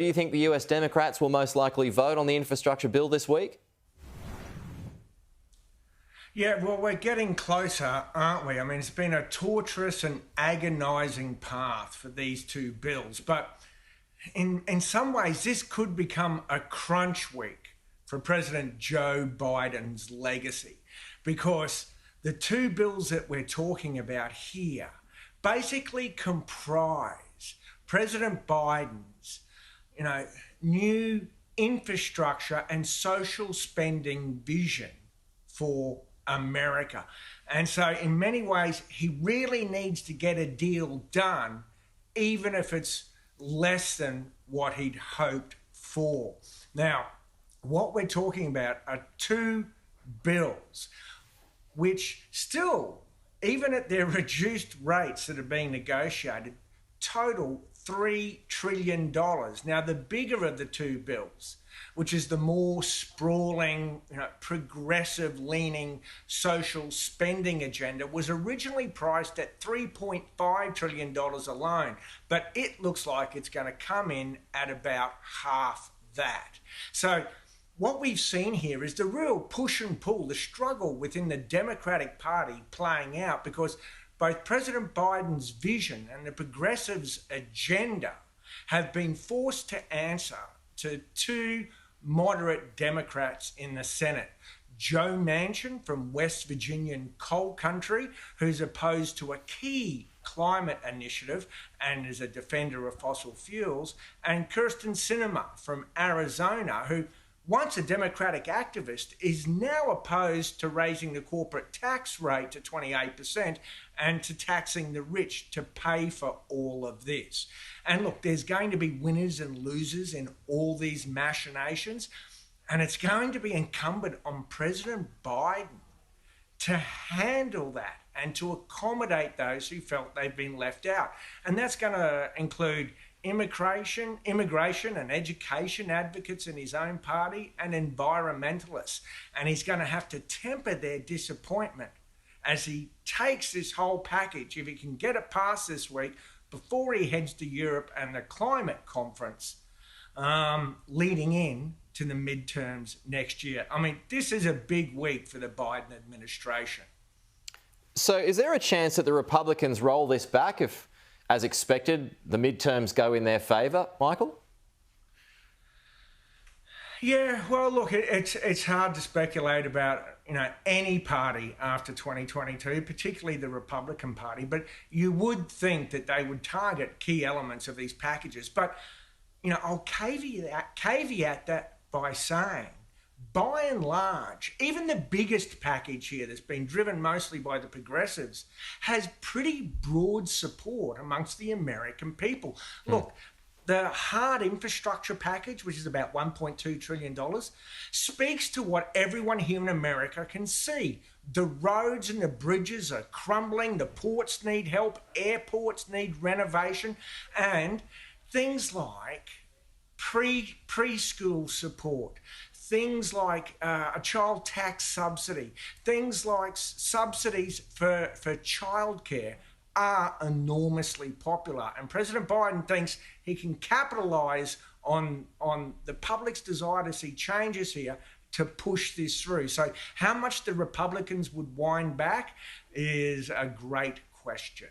Do you think the US Democrats will most likely vote on the infrastructure bill this week? Yeah, well, we're getting closer, aren't we? I mean, it's been a torturous and agonising path for these two bills, but in some ways, this could become a crunch week for President Joe Biden's legacy, because the two bills that we're talking about here basically comprise President Biden's new infrastructure and social spending vision for America. And so in many ways, he really needs to get a deal done, even if it's less than what he'd hoped for. Now, what we're talking about are two bills which still, even at their reduced rates that are being negotiated, total $3 trillion. Now, the bigger of the two bills, which is the more sprawling, progressive-leaning social spending agenda, was originally priced at $3.5 trillion alone, but it looks like it's going to come in at about half that. So what we've seen here is the real push and pull, the struggle within the Democratic Party playing out, because both President Biden's vision and the progressives' agenda have been forced to answer to two moderate Democrats in the Senate. Joe Manchin from West Virginian coal country, who's opposed to a key climate initiative and is a defender of fossil fuels, and Kyrsten Sinema from Arizona, who, once a Democratic activist, is now opposed to raising the corporate tax rate to 28% and to taxing the rich to pay for all of this. And look, there's going to be winners and losers in all these machinations, and it's going to be incumbent on President Biden to handle that and to accommodate those who felt they've been left out. And that's going to include immigration and education advocates in his own party and environmentalists. And he's going to have to temper their disappointment as he takes this whole package, if he can get it passed this week, before he heads to Europe and the climate conference leading in to the midterms next year. I mean, this is a big week for the Biden administration. So is there a chance that the Republicans roll this back if, as expected, the midterms go in their favour, Michael? Yeah, well, look, it's hard to speculate about any party after 2022, particularly the Republican Party, but you would think that they would target key elements of these packages. But I'll caveat that by saying, by and large, even the biggest package here that's been driven mostly by the progressives has pretty broad support amongst the American people. Look, the hard infrastructure package, which is about $1.2 trillion, speaks to what everyone here in America can see. The roads and the bridges are crumbling, the ports need help, airports need renovation, and things like preschool support, things like a child tax subsidy, things like subsidies for childcare are enormously popular. And President Biden thinks he can capitalise on the public's desire to see changes here to push this through. So how much the Republicans would wind back is a great question.